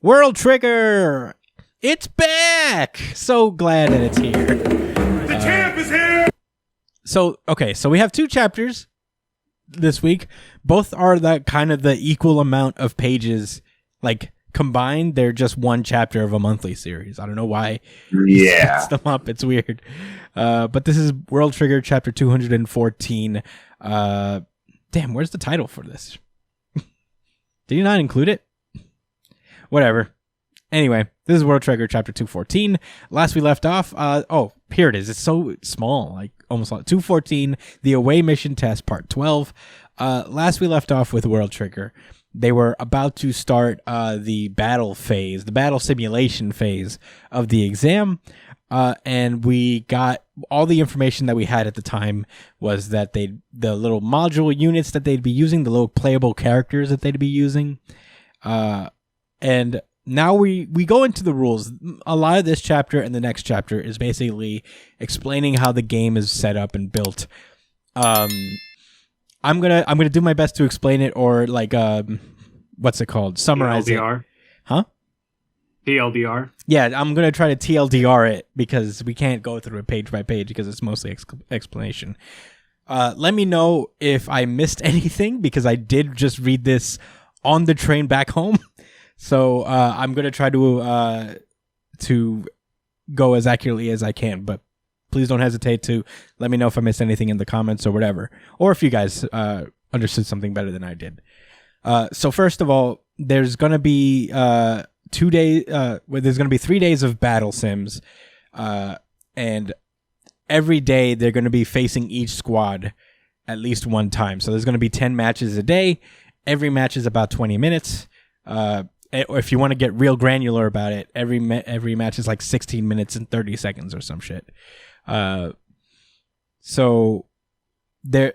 World Trigger! It's back! So glad that it's here. The champ is here! So we have 2 chapters this week. Both are the equal amount of pages, like, combined. They're just one chapter of a monthly series. I don't know why he sets them up. It's weird. But this is World Trigger chapter 214. Damn, where's the title for this? Did you not include it? Whatever. Anyway, this is World Trigger chapter 214. Last we left off, here it is. It's so small, like almost 214, the away mission test part 12. Last we left off with World Trigger. They were about to start the battle phase, the battle simulation phase of the exam. And we got all the information that we had at the time was that the little module units that they'd be using, the little playable characters that they'd be using. And now we go into the rules. A lot of this chapter and the next chapter is basically explaining how the game is set up and built. I'm gonna do my best to explain it, or like what's it called? Summarize TLDR. it. Huh? TLDR. Yeah, I'm gonna try to TLDR it because we can't go through it page by page because it's mostly explanation. Let me know if I missed anything because I did just read this on the train back home. So I'm gonna try to go as accurately as I can, but please don't hesitate to let me know if I missed anything in the comments or whatever, or if you guys understood something better than I did. So first of all, there's gonna be 2 days. There's gonna be 3 days of battle sims, and every day they're gonna be facing each squad at least one time. So there's gonna be 10 matches a day. Every match is about 20 minutes. If you want to get real granular about it, every match is like 16 minutes and 30 seconds or some shit. So there,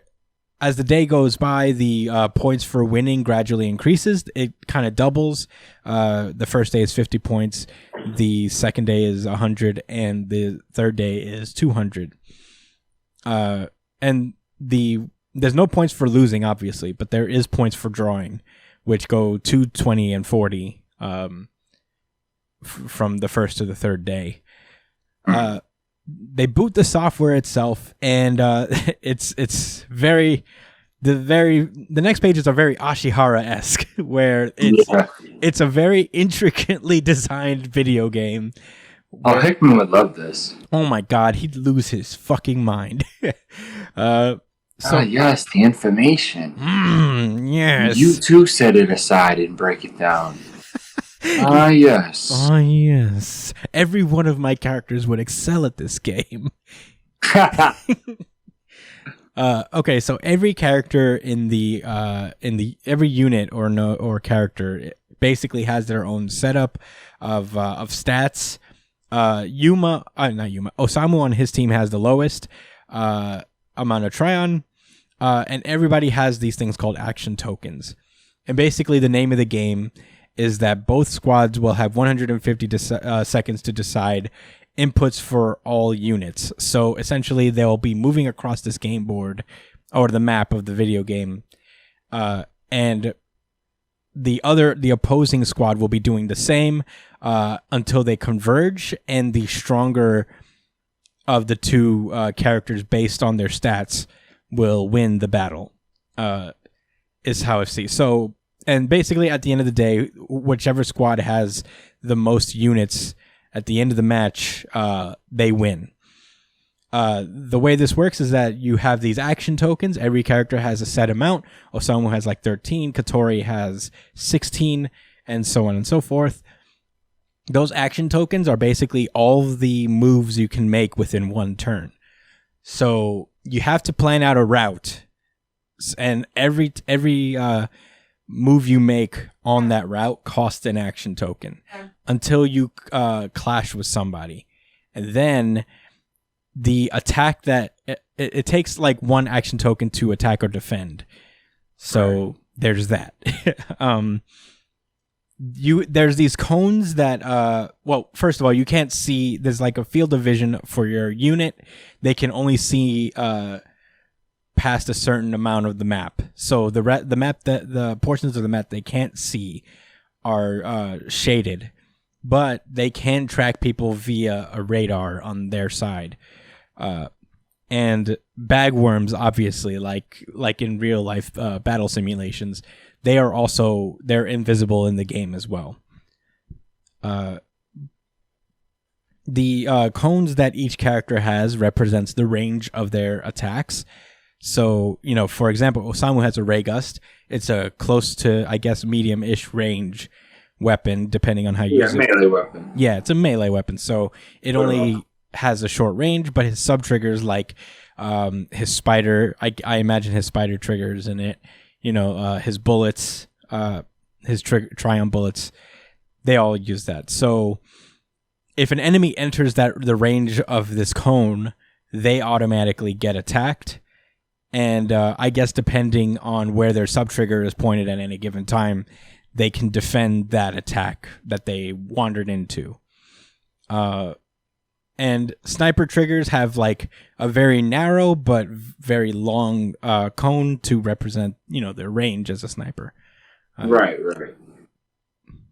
as the day goes by, the points for winning gradually increases. It kind of doubles. The first day is 50 points. The second day is 100, and the third day is 200. And there's no points for losing, obviously, but there is points for drawing, which go 2, 20, and 40 from the first to the third day. They boot the software itself, and it's very the next pages are very Ashihara-esque, where it's a very intricately designed video game. Oh, Hickman would love this. Oh my god, he'd lose his fucking mind. Yes, the information. Yes. You too set it aside and break it down. Yes. Yes. Every one of my characters would excel at this game. Okay, so every character in the every unit or character basically has their own setup of stats. Osamu on his team has the lowest amount of Tryon. And everybody has these things called action tokens. And basically the name of the game is that both squads will have 150 seconds to decide inputs for all units. So essentially they'll be moving across this game board or the map of the video game. And the opposing squad will be doing the same until they converge, and the stronger of the two characters based on their stats will win the battle, is how I see. So, and basically at the end of the day, whichever squad has the most units at the end of the match, they win. The way this works is that you have these action tokens. Every character has a set amount. Osamu has like 13, Katori has 16, and so on and so forth. Those action tokens are basically all the moves you can make within one turn. So you have to plan out a route, and every move you make on that route costs an action token until you clash with somebody. And then the attack that it takes like one action token to attack or defend. So there's that. There's these cones that first of all, you can't see. There's like a field of vision for your unit. They can only see past a certain amount of the map. So the portions of the map they can't see are shaded, but they can track people via a radar on their side. And bagworms, obviously, like in real life battle simulations, they're invisible in the game as well. The cones that each character has represents the range of their attacks. So, for example, Osamu has a Ray Gust. It's a close to, I guess, medium-ish range weapon, depending on how you use it. Melee weapon. Yeah, it's a melee weapon. So it only has a short range, but his sub-triggers, like his spider, I imagine his spider triggers in it, his bullets, his Triumph bullets, they all use that. So if an enemy enters the range of this cone, they automatically get attacked. And I guess depending on where their sub-trigger is pointed at any given time, they can defend that attack that they wandered into. And sniper triggers have like a very narrow but very long cone to represent, their range as a sniper. Right.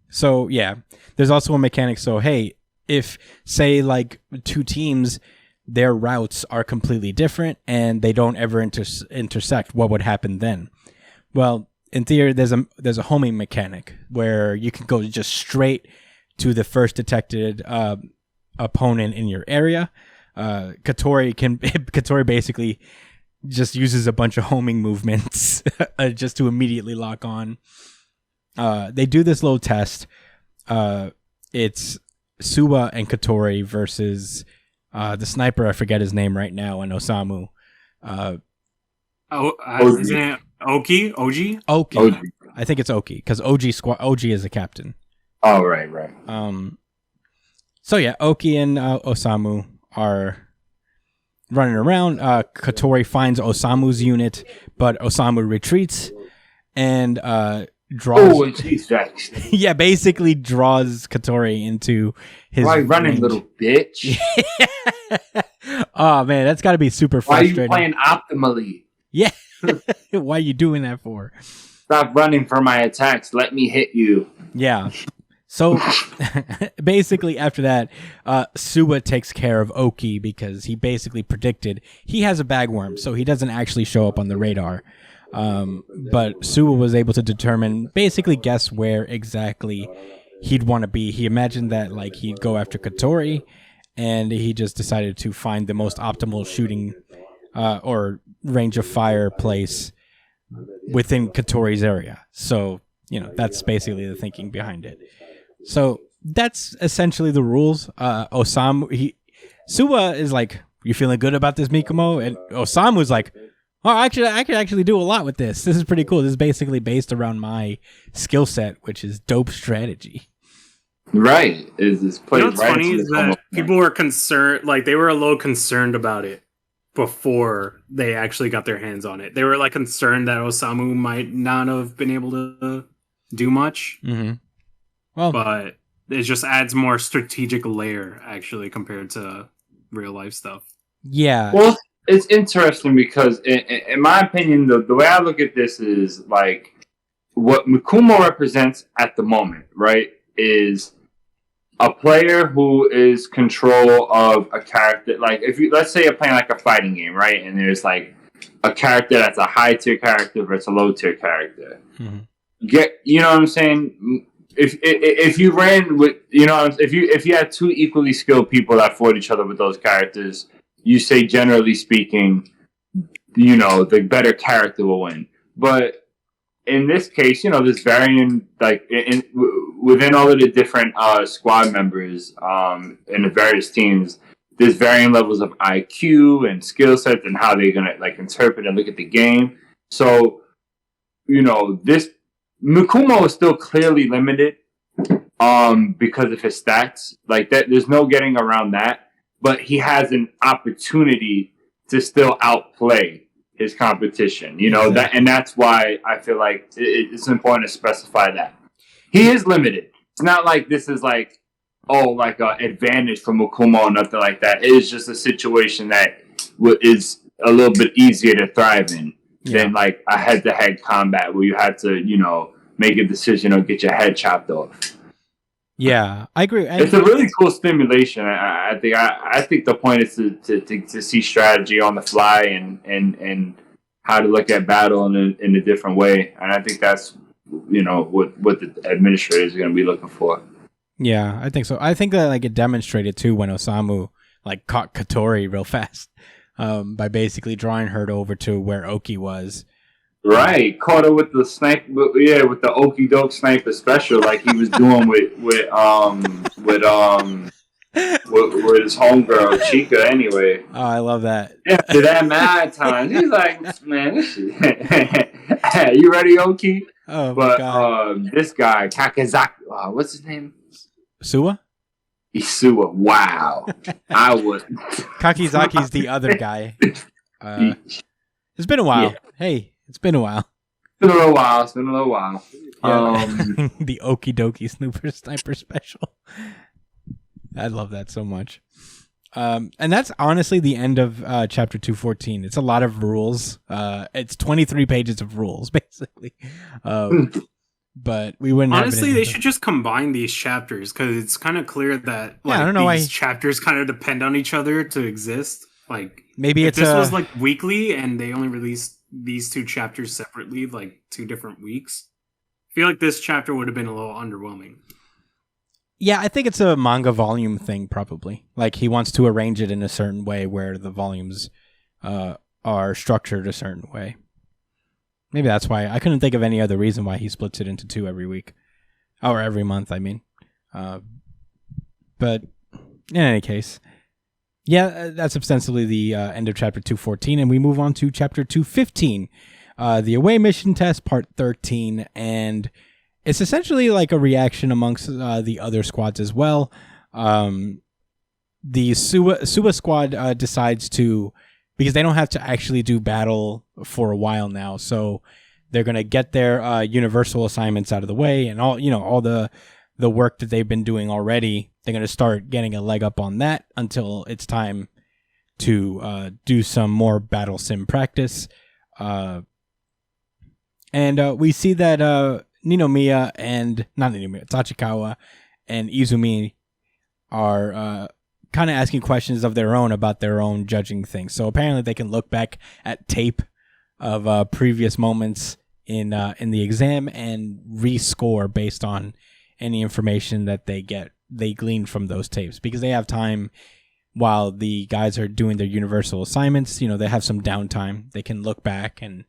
So, yeah, there's also a mechanic. So, hey, if, say, like, two teams, their routes are completely different and they don't ever intersect, what would happen then? Well, in theory, there's a homing mechanic where you can go just straight to the first detected opponent in your area. Katori basically just uses a bunch of homing movements just to immediately lock on. They do this little test. It's Suba and Katori versus the sniper. I forget his name right now, and Osamu. Isn't it Oki? Oji? Oki. I think it's Oki because Oji is a captain. Oh, right. So yeah, Oki and Osamu are running around. Katori finds Osamu's unit, but Osamu retreats and draws. Oh, and she's vexed. Yeah, basically draws Katori into his. Why running, little bitch? Oh man, that's got to be super frustrating. Why are you playing optimally? Yeah. Why are you doing that for? Stop running for my attacks. Let me hit you. Yeah. So basically after that, Suba takes care of Oki because he basically predicted he has a bagworm, so he doesn't actually show up on the radar. But Suba was able to basically guess where exactly he'd want to be. He imagined that like he'd go after Katori, and he just decided to find the most optimal shooting or range of fire place within Katori's area. So, that's basically the thinking behind it. So that's essentially the rules. Suba is like, "You feeling good about this, Mikumo?" And Osamu's like, "Oh, I could actually do a lot with this. This is pretty cool. This is basically based around my skill set, which is dope strategy." Right. What's funny is that people were concerned, like they were a little concerned about it before they actually got their hands on it. They were like concerned that Osamu might not have been able to do much. Mm-hmm. Well, but it just adds more strategic layer actually compared to real life stuff. Yeah. Well, it's interesting because in my opinion, the way I look at this is like what Mikumo represents at the moment, right? Is a player who is control of a character. Like let's say you're playing like a fighting game, right? And there's like a character that's a high tier character versus a low tier character. Mm-hmm. You know what I'm saying? If you ran with, if you had two equally skilled people that fought each other with those characters, you say generally speaking, the better character will win. But in this case, there's varying, like within all of the different squad members in the various teams, there's varying levels of IQ and skill sets and how they're gonna like interpret and look at the game. So, this Mikumo is still clearly limited because of his stats. Like that, there's no getting around that. But he has an opportunity to still outplay his competition. That, and that's why I feel like it's important to specify that he is limited. It's not like this is like like an advantage for Mikumo or nothing like that. It is just a situation that is a little bit easier to thrive in than like a head-to-head combat where you had to make a decision or get your head chopped off. Yeah, I agree. And it's a really cool stimulation. I think the point is to see strategy on the fly and how to look at battle in a different way. And I think that's what the administrators are going to be looking for. Yeah, I think so. I think that it demonstrated too when Osamu caught Katori real fast by basically drawing her over to where Oki was. Right, caught her with the snipe. Yeah, with the Okie doke sniper special, like he was doing with his homegirl Chica. Anyway. Oh, I love that. Yeah, to that mad time, he's like, man, this shit. You ready, Oki? Oh, but God. This guy Kakazaki, what's his name? Suwa? Isua. Wow, I was. Kakizaki's the other guy. It's been a while. Yeah. Hey. It's been a while. It's been a little while. Yeah. The Okie dokie sniper special. I love that so much. And that's honestly the end of chapter 214. It's a lot of rules. It's 23 pages of rules, basically. But we wouldn't. Honestly, they should just combine these chapters because it's kind of clear that I don't know these chapters kind of depend on each other to exist. Maybe if this was weekly and they only released these two chapters separately, 2 different weeks, I feel like this chapter would have been a little underwhelming. Yeah, I think it's a manga volume thing, probably. He wants to arrange it in a certain way where the volumes are structured a certain way. Maybe that's why. I couldn't think of any other reason why he splits it into 2 every week. Or every month, I mean. But in any case, yeah, that's ostensibly the end of chapter 214, and we move on to chapter 215, the away mission test, part 13, and it's essentially a reaction amongst the other squads as well. The Suwa squad decides to, because they don't have to actually do battle for a while now, so they're going to get their universal assignments out of the way, and all the work that they've been doing already. They're going to start getting a leg up on that until it's time to do some more battle sim practice. And we see that Tachikawa and Izumi are kind of asking questions of their own about their own judging things. So apparently they can look back at tape of previous moments in the exam and rescore based on any information that they glean from those tapes, because they have time while the guys are doing their universal assignments. They have some downtime. They can look back and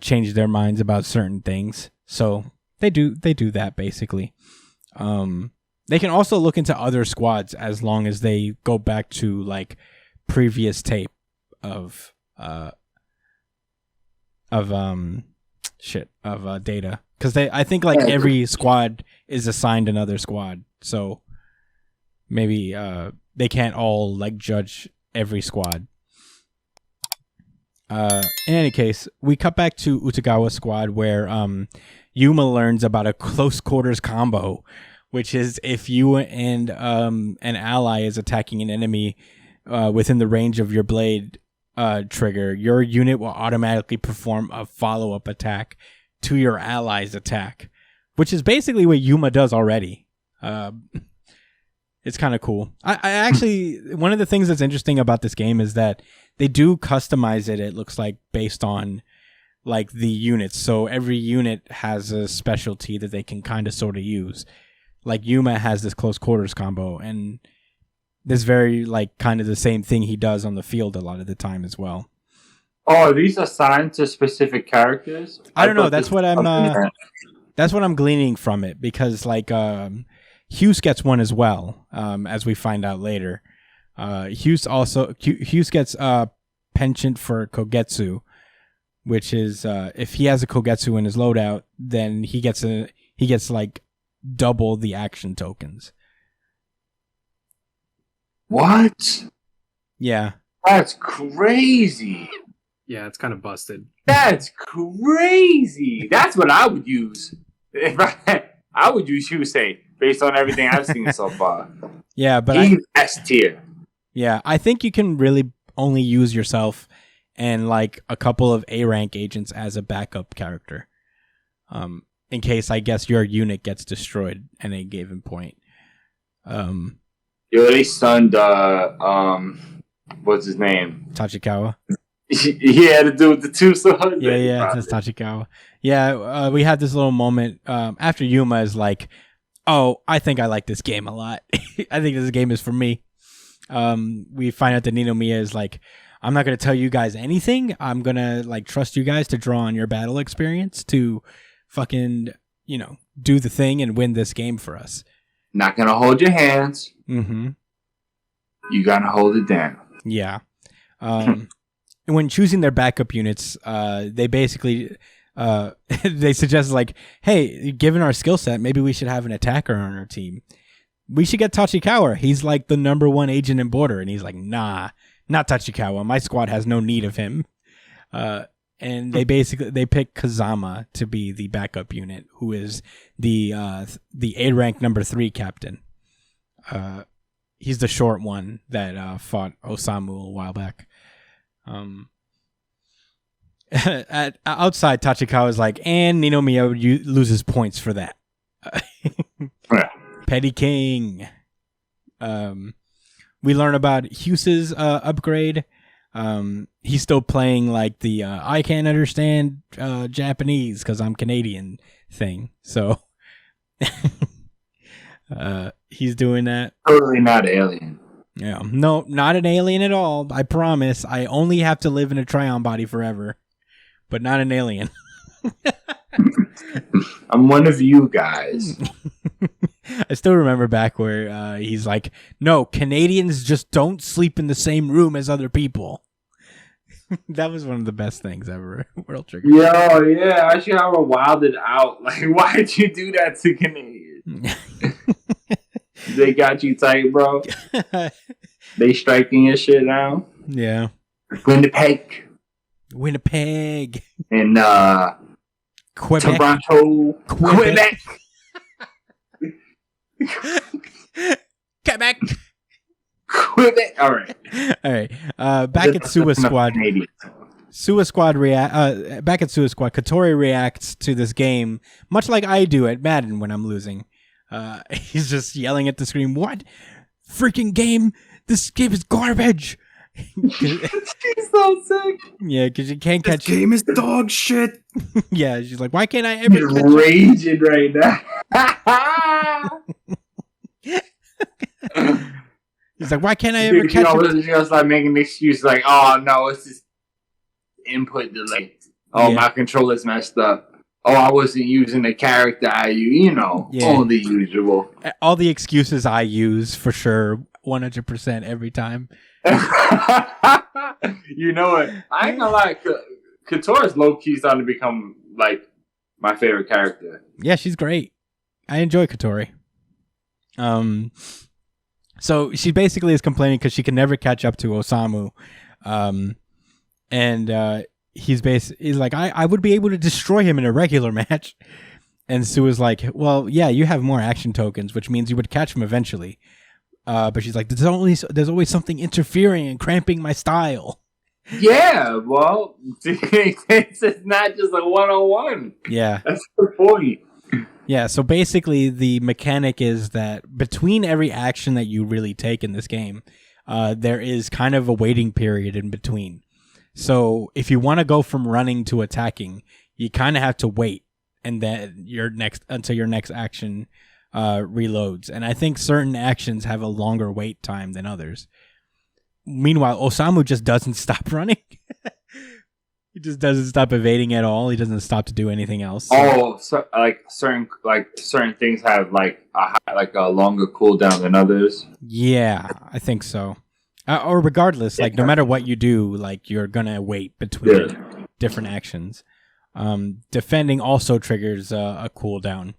change their minds about certain things. So they do that basically. They can also look into other squads as long as they go back to previous tape of data, because I think every squad is assigned another squad, so maybe they can't all judge every squad. In any case, we cut back to Utagawa squad where Yuma learns about a close quarters combo, which is if you and an ally is attacking an enemy within the range of your blade trigger, your unit will automatically perform a follow-up attack to your ally's attack, which is basically what Yuma does already. It's kind of cool. I actually, one of the things that's interesting about this game is that they do customize it looks like, based on the units. So every unit has a specialty that they can kind of sort of use. Yuma has this close quarters combo, and this very kind of the same thing he does on the field a lot of the time as well. Oh, are these assigned to specific characters? I don't know. That's what I'm gleaning from it, because Hughes gets one as well, as we find out later. Hughes gets a penchant for Kogetsu, which is if he has a Kogetsu in his loadout, then he gets double the action tokens. What? Yeah. That's crazy. Yeah, it's kind of busted. That's crazy. That's what I would use. I would use Husei based on everything I've seen so far. Yeah, but he's S tier. Yeah, I think you can really only use yourself and a couple of A rank agents as a backup character. in case I guess your unit gets destroyed at a given point. Yo, they stunned what's his name? Tachikawa. He had to do with the two swords. Yeah, that's Tachikawa. Yeah, we had this little moment after Yuma is like, oh, I think I like this game a lot. I think this game is for me. We find out that Ninomiya is like, I'm not going to tell you guys anything. I'm going to like trust you guys to draw on your battle experience to fucking, do the thing and win this game for us. Not going to hold your hands. Mm-hmm. You got to hold it down. Yeah. And when choosing their backup units, they basically they suggest like, hey, given our skill set, maybe we should have an attacker on our team. We should get Tachikawa. He's like the #1 agent in Border. And he's like, nah, not Tachikawa. My squad has no need of him. And they pick Kazama to be the backup unit, who is the A rank #3 captain. He's the short one that fought Osamu a while back. Outside, Tachikawa's like, and Ninomiya loses points for that. Petty King. We learn about Huse's upgrade. He's still playing like the I can't understand Japanese because I'm Canadian thing. So he's doing that. Totally not alien. Yeah, no, not an alien at all. I promise. I only have to live in a Tryon body forever, but not an alien. I'm one of you guys. I still remember back where he's like, no, Canadians just don't sleep in the same room as other people. That was one of the best things ever. World Trigger. Yo, yeah, I should have a wilded out. Like, why'd you do that to Canadians? They got you tight, bro. They striking your shit now. Yeah. Winnipeg. And Quebec. Toronto. Quebec. Quebec. Quebec. All right. Back at Suwa Squad. Back at Suwa Squad, Katori reacts to this game much like I do at Madden when I'm losing. He's just yelling at the screen, "What? Freaking game! This game is garbage!" She's so sick. Yeah, because you can't catch. This game is dog shit. Yeah, she's like, "Why can't I ever?" He's raging right now. He's like, "Why can't I ever catch?" She just like making an excuse, like, "Oh no, it's just input delay. Oh, my controller's messed up. Oh, I wasn't using the character I use. All the usual. All the excuses I use for sure, 100% every time." You know what? I ain't gonna lie. Katora's low key starting to become like my favorite character. Yeah, she's great. I enjoy Katori. So she basically is complaining because she can never catch up to Osamu. And he's like, I would be able to destroy him in a regular match. And Sue is like, well, yeah, you have more action tokens, which means you would catch him eventually. But she's like, there's always something interfering and cramping my style. Yeah, well, it's not just a 1-on-1. Yeah. That's the point. Yeah, so basically the mechanic is that between every action that you really take in this game, there is kind of a waiting period in between. So if you want to go from running to attacking, you kind of have to wait and then until your next action reloads. And I think certain actions have a longer wait time than others. Meanwhile, Osamu just doesn't stop running. He just doesn't stop evading at all. He doesn't stop to do anything else. Oh, so, certain things have a longer cooldown than others. Yeah, I think so. Or regardless, no matter what you do, you're gonna wait between different actions. Defending also triggers a cooldown.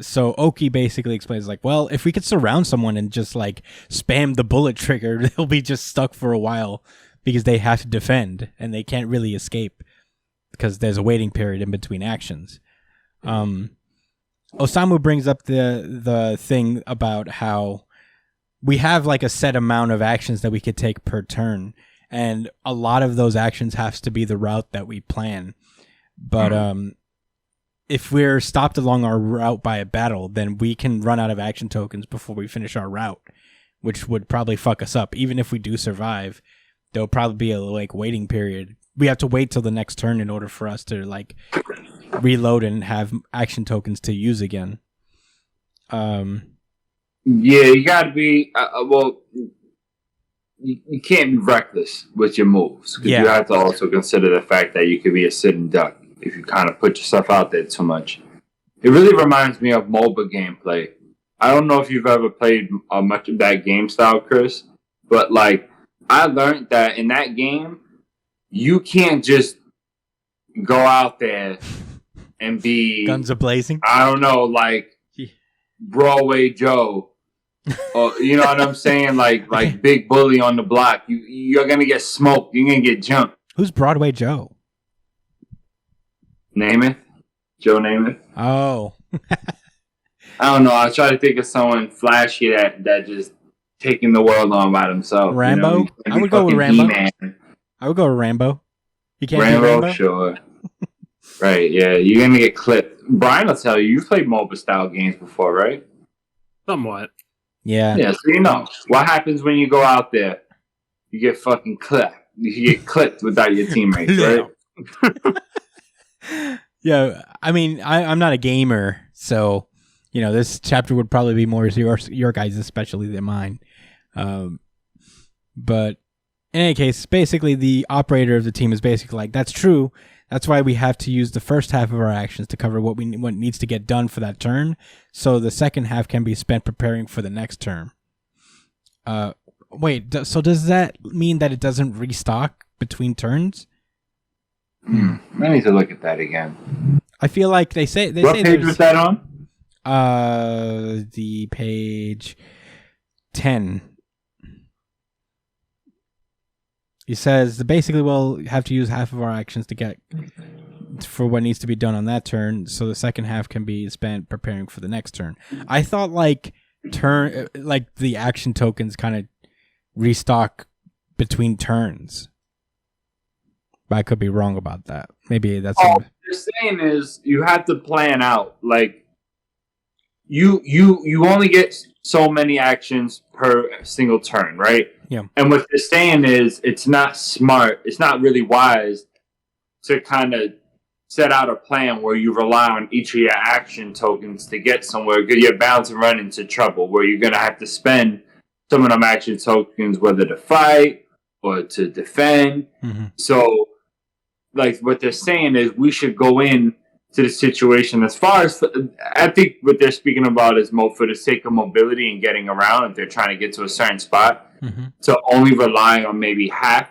So Oki basically explains well, if we could surround someone and just spam the bullet trigger, they'll be just stuck for a while because they have to defend and they can't really escape because there's a waiting period in between actions. Osamu brings up the thing about how we have a set amount of actions that we could take per turn, and a lot of those actions has to be the route that we plan. But if we're stopped along our route by a battle, then we can run out of action tokens before we finish our route, which would probably fuck us up. Even if we do survive, there'll probably be a like waiting period. We have to wait till the next turn in order for us to like reload and have action tokens to use again. Yeah, you got to be you can't be reckless with your moves because you have to also consider the fact that you could be a sitting duck if you kind of put yourself out there too much. It really reminds me of MOBA gameplay. I don't know if you've ever played much of that game style, Chris, but like I learned that in that game, you can't just go out there and be guns a blazing. I don't know, like Broadway Joe. You know what I'm saying? Like big bully on the block. You're gonna get smoked. You're gonna get jumped. Who's Broadway Joe? Namath? Joe Namath? Oh. I don't know. I try to think of someone flashy that just taking the world on by themselves. Rambo? You know? I would go with Rambo. He-Man. I would go with Rambo. You can't Rambo, sure. Right, yeah. You're gonna get clipped. Brian will tell you've played MOBA style games before, right? Somewhat. Yeah. Yeah, so you know. What happens when you go out there? You get fucking clipped. You get clipped without your teammates, right? Yeah, I mean, I'm not a gamer, so, you know, this chapter would probably be more your guys' especially than mine. But in any case, basically the operator of the team is basically like, that's true. That's why we have to use the first half of our actions to cover what needs to get done for that turn, so the second half can be spent preparing for the next turn. Wait, so does that mean that it doesn't restock between turns? I need to look at that again. I feel like they say what page was that on? The page 10. He says basically we'll have to use half of our actions to get for what needs to be done on that turn, so the second half can be spent preparing for the next turn. I thought like the action tokens kind of restock between turns, but I could be wrong about that. Maybe that's what you're saying is you have to plan out. Like you only get so many actions per single turn, right? Yeah. And what they're saying is it's not smart, it's not really wise to kind of set out a plan where you rely on each of your action tokens to get somewhere, because you're bound to run into trouble where you're going to have to spend some of them action tokens, whether to fight or to defend. Mm-hmm. So, like, what they're saying is we should go in to the situation as far as, I think what they're speaking about is for the sake of mobility and getting around if they're trying to get to a certain spot, to only rely on maybe half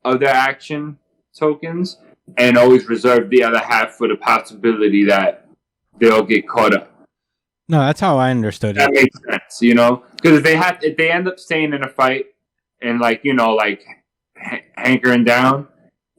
of their action tokens and always reserve the other half for the possibility that they'll get caught up. No, that's how I understood it. That makes sense, you know? Because if they end up staying in a fight and, like, you know, like hankering down,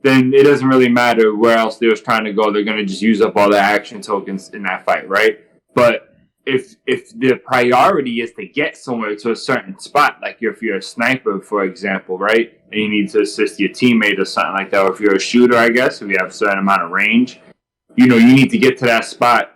then it doesn't really matter where else they was trying to go. They're going to just use up all their action tokens in that fight, right? But if the priority is to get somewhere to a certain spot, like if you're a sniper, for example, right, and you need to assist your teammate or something like that, or if you're a shooter, I guess, if you have a certain amount of range, you know, you need to get to that spot.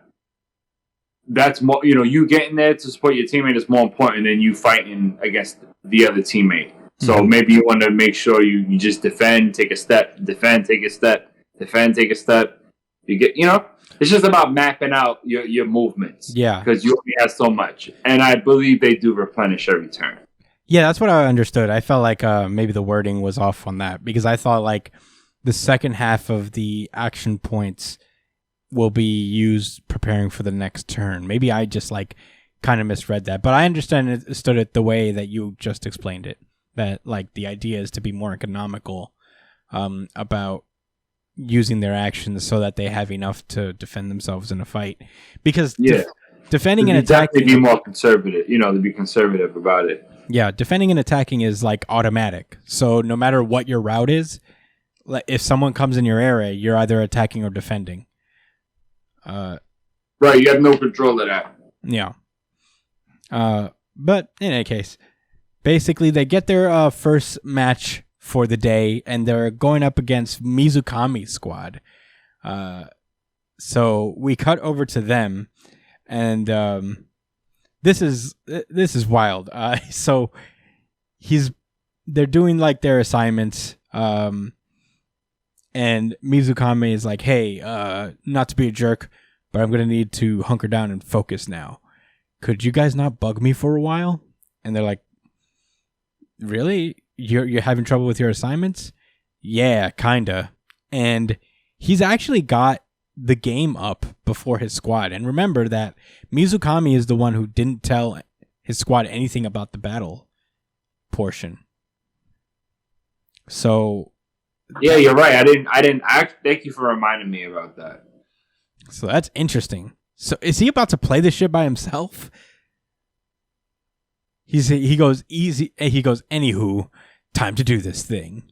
That's more, you know, you getting there to support your teammate is more important than you fighting against the other teammate. So maybe you want to make sure you just defend, take a step, defend, take a step, defend, take a step. You get, you know, it's just about mapping out your movements. Yeah. Because you only have so much. And I believe they do replenish every turn. Yeah, that's what I understood. I felt like maybe the wording was off on that, because I thought like the second half of the action points will be used preparing for the next turn. Maybe I just like kind of misread that, but I understood it the way that you just explained it. That like the idea is to be more economical about using their actions so that they have enough to defend themselves in a fight. Because defending and attacking, be more conservative. You know, to be conservative about it. Yeah, defending and attacking is like automatic. So no matter what your route is, if someone comes in your area, you're either attacking or defending. Right, you have no control of that. Yeah. But in any case, basically they get their first match for the day, and they're going up against Mizukami's squad. So we cut over to them, and this is wild. So they're doing like their assignments, and Mizukami is like, "Hey, not to be a jerk, but I'm gonna need to hunker down and focus now. Could you guys not bug me for a while?" And they're like, "Really? You're having trouble with your assignments?" "Yeah, kinda." And he's actually got the game up before his squad. And remember that Mizukami is the one who didn't tell his squad anything about the battle portion. So yeah, you're right. I didn't thank you for reminding me about that. So that's interesting. So is he about to play this shit by himself? He goes easy. He goes, "Anywho, time to do this thing."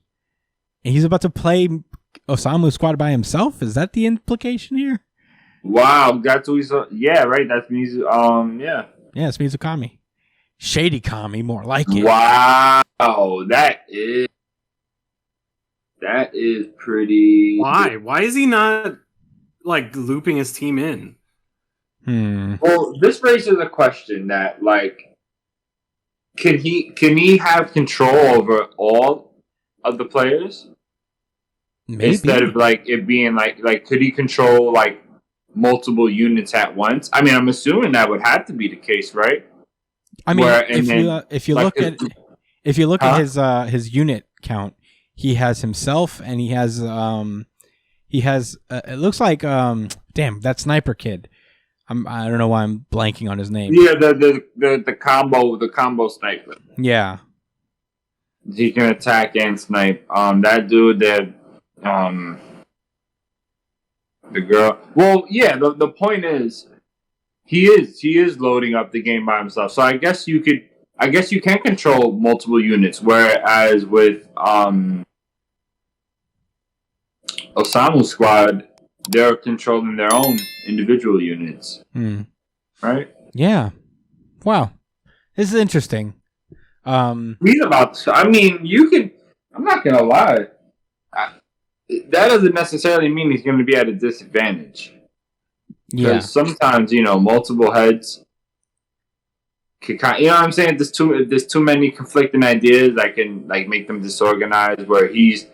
And he's about to play Osamu's squad by himself? Is that the implication here? Wow, that's what he's... Yeah, right, that's Mizu... yeah. Yeah, it's Mizukami. Shady Kami, more like it. Wow, that is pretty... Why? Why is he not, like, looping his team in? Well, this raises a question that, like, can he have control over all of the players? Maybe. Instead of like it being like could he control like multiple units at once? I mean, I'm assuming that would have to be the case, right? I mean, if you look at his unit count, he has himself, and he has it looks like damn, that sniper kid. I don't know why I'm blanking on his name. Yeah, the combo sniper. Yeah, he can attack and snipe. That dude that. The girl. Well, yeah. The point is, he is loading up the game by himself. So I guess you can control multiple units. Whereas with Osamu's squad, they're controlling their own individual units. Right? Yeah. Wow. This is interesting. He's about. I mean, you can. I'm not gonna lie. That doesn't necessarily mean he's going to be at a disadvantage. Yeah. Because sometimes, multiple heads can kind, you know what I'm saying? There's too many conflicting ideas that can like make them disorganized. Where he's,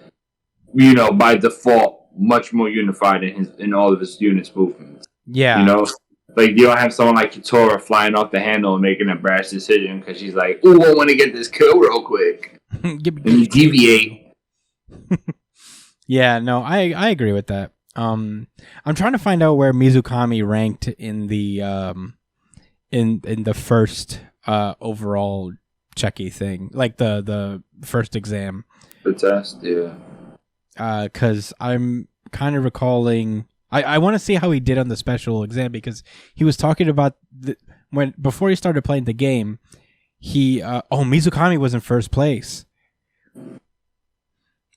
by default, much more unified in all of his units' movements. Yeah. Like you don't have someone like Kitora flying off the handle and making a brash decision because she's like, "Ooh, I want to get this kill real quick," and you deviate. Yeah, no, I agree with that. I'm trying to find out where Mizukami ranked in the in the first overall checky thing, like the first exam. The test, yeah. Because I'm kind of recalling. I want to see how he did on the special exam because he was talking about before he started playing the game. Mizukami was in first place.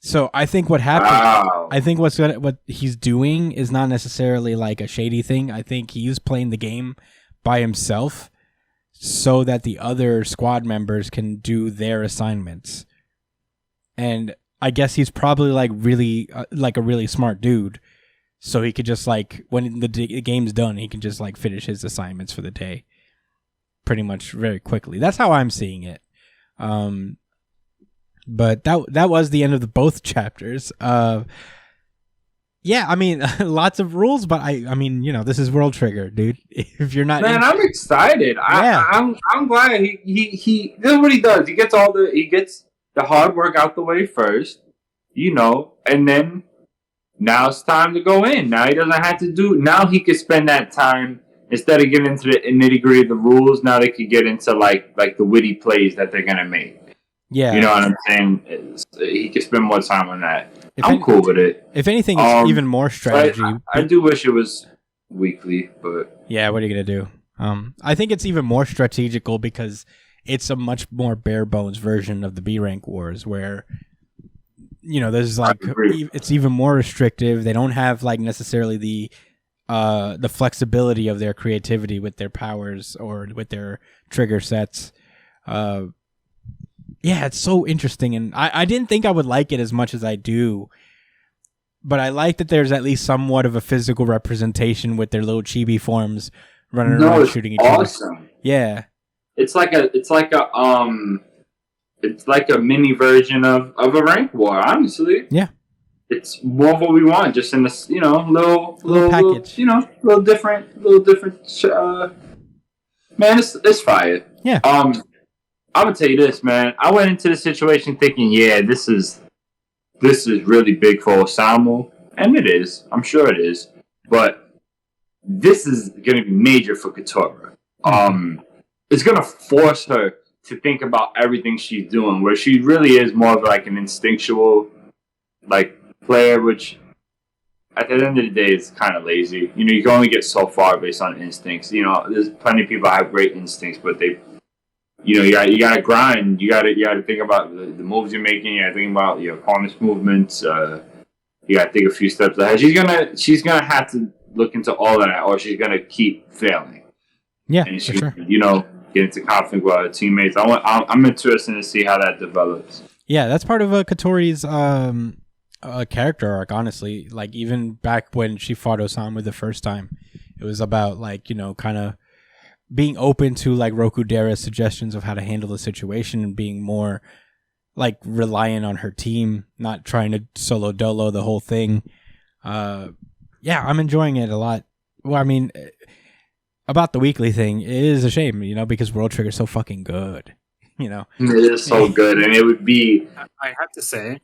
So I think what happened. Wow. I think what he's doing is not necessarily like a shady thing. I think he's playing the game by himself, so that the other squad members can do their assignments. And I guess he's probably like really like a really smart dude, so he could just like when the game's done, he can just like finish his assignments for the day, pretty much very quickly. That's how I'm seeing it. But that was the end of both chapters. Yeah, I mean, lots of rules, but I mean, this is World Trigger, dude. If you're not, man, I'm excited. Yeah. I'm glad he this is what he does. He gets the hard work out the way first, and then now it's time to go in. Now he doesn't have to do. Now he could spend that time instead of getting into the nitty gritty of the rules. Now they could get into like the witty plays that they're gonna make. Yeah, you know what I'm saying. He could spend more time on that. I'm cool with it. If anything, it's even more strategy. I do wish it was weekly, but yeah, what are you gonna do? I think it's even more strategical because it's a much more bare bones version of the B rank wars, where there's like it's even more restrictive. They don't have like necessarily the flexibility of their creativity with their powers or with their trigger sets. Yeah, it's so interesting, and I didn't think I would like it as much as I do, but I like that there's at least somewhat of a physical representation with their little chibi forms running around shooting each other. Awesome. Yeah. It's like a mini version of a rank war, honestly. Yeah. It's more of what we want, just in this, little package. Little different. Man, it's fire. Yeah. I'm gonna tell you this, man. I went into the situation thinking, yeah, this is really big for Osamu, and it is. I'm sure it is, but this is gonna be major for Katora. It's gonna force her to think about everything she's doing, where she really is more of like an instinctual, like, player, which at the end of the day is kind of lazy. You can only get so far based on instincts. There's plenty of people that have great instincts, but they, you gotta grind. You gotta think about the moves you're making. You gotta think about your opponent's movements. You gotta think a few steps ahead. She's gonna have to look into all of that, or she's gonna keep failing. Yeah, and for sure. Get into conflict with her teammates. I'm interested to see how that develops. Yeah, that's part of Katori's character arc, honestly. Like, even back when she fought Osamu the first time, it was about, like, kind of being open to, like, Rokudera's suggestions of how to handle the situation and being more, like, reliant on her team, not trying to solo dolo the whole thing. Yeah, I'm enjoying it a lot. Well, I mean, about the weekly thing, it is a shame, because World Trigger's so fucking good. It is so good, and it would be. I have to say.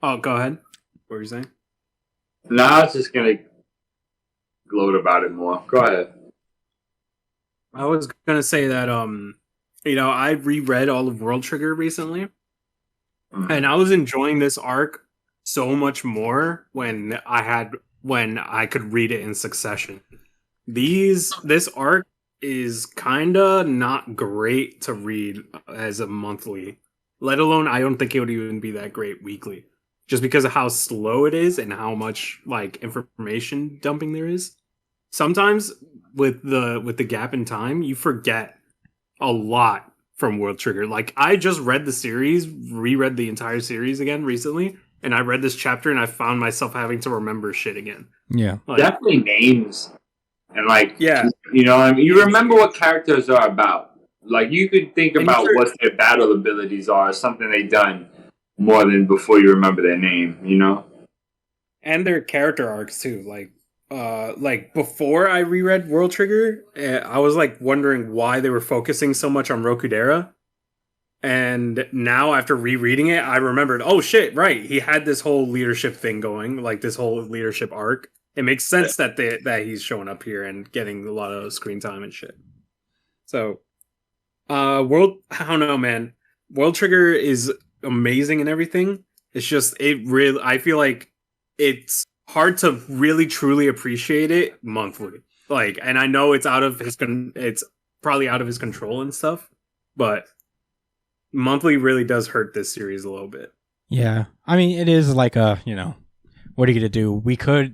Oh, go ahead. What were you saying? No, I was just gonna gloat about it more. Go ahead. I was gonna say that I reread all of World Trigger recently, and I was enjoying this arc so much more when I could read it in succession. This arc is kinda not great to read as a monthly, let alone I don't think it would even be that great weekly, just because of how slow it is and how much, like, information dumping there is. Sometimes with the gap in time, you forget a lot from World Trigger. Like, I just read reread the entire series again recently, and I read this chapter and I found myself having to remember shit again. Yeah. Like, definitely names. And, like, yeah. You remember what characters are about. Like, you could think about what their battle abilities are, something they've done more than before you remember their name, And their character arcs, too. Like before I reread World Trigger, I was, like, wondering why they were focusing so much on Rokudera. And now, after rereading it, I remembered, oh, shit, right. He had this whole leadership thing going, like, this whole leadership arc. It makes sense that he's showing up here and getting a lot of screen time and shit. So, I don't know, man. World Trigger is amazing and everything. It's just, I feel like it's hard to really truly appreciate it monthly. Like, and I know it's it's probably out of his control and stuff, but monthly really does hurt this series a little bit. Yeah. I mean, it is like what are you going to do?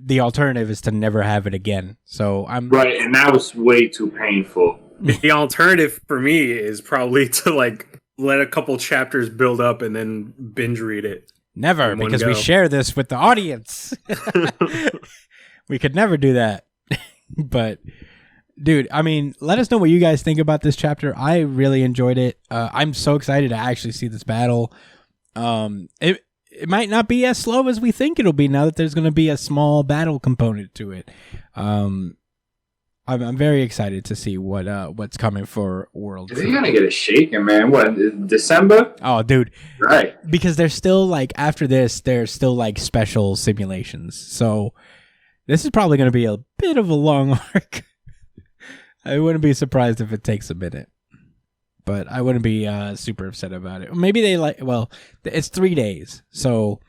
The alternative is to never have it again. So right, and that was way too painful. The alternative for me is probably to, like, let a couple chapters build up and then binge read it. Never, because we share this with the audience. We could never do that. But, dude, I mean, let us know what you guys think about this chapter. I really enjoyed it. I'm so excited to actually see this battle. It might not be as slow as we think it'll be now that there's going to be a small battle component to it. I'm very excited to see what's coming for World. They're gonna get it shaken, man. What, December? Oh, dude, right? Because there's still, like, after this, there's still, like, special simulations. So this is probably going to be a bit of a long arc. I wouldn't be surprised if it takes a minute, but I wouldn't be super upset about it. Maybe it's 3 days, so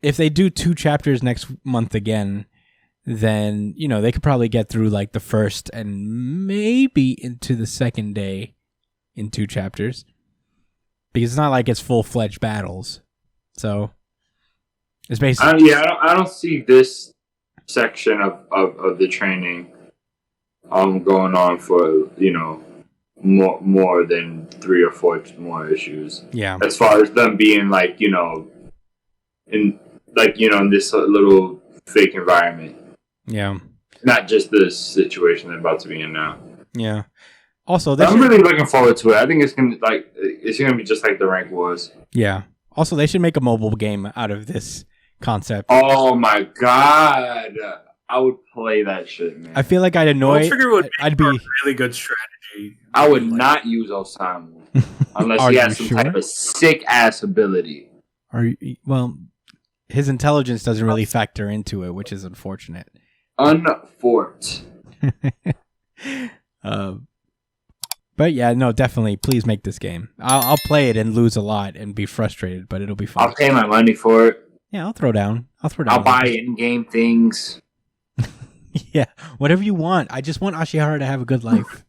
if they do 2 chapters next month again, then, they could probably get through, like, the first and maybe into the second day in 2 chapters. Because it's not like it's full-fledged battles. So, it's basically... I don't see this section of the training going on for, more than 3 or 4 more issues. Yeah. As far as them being, like, like in this little fake environment. Yeah. Not just the situation they're about to be in now. Yeah. Also, I'm really looking forward to it. I think it's gonna be just like the rank was. Yeah. Also, they should make a mobile game out of this concept. Oh my god, I would play that shit, man. I feel like I'd annoy. I'd be a really good strategy. I would not use Osamu unless he has some type of sick ass ability. Well, his intelligence doesn't really factor into it, which is unfortunate. Unfort. But yeah, no, definitely. Please make this game. I'll play it and lose a lot and be frustrated, but it'll be fun. I'll pay my money for it. Yeah, I'll throw down. I'll buy in-game things. Yeah, whatever you want. I just want Ashihara to have a good life.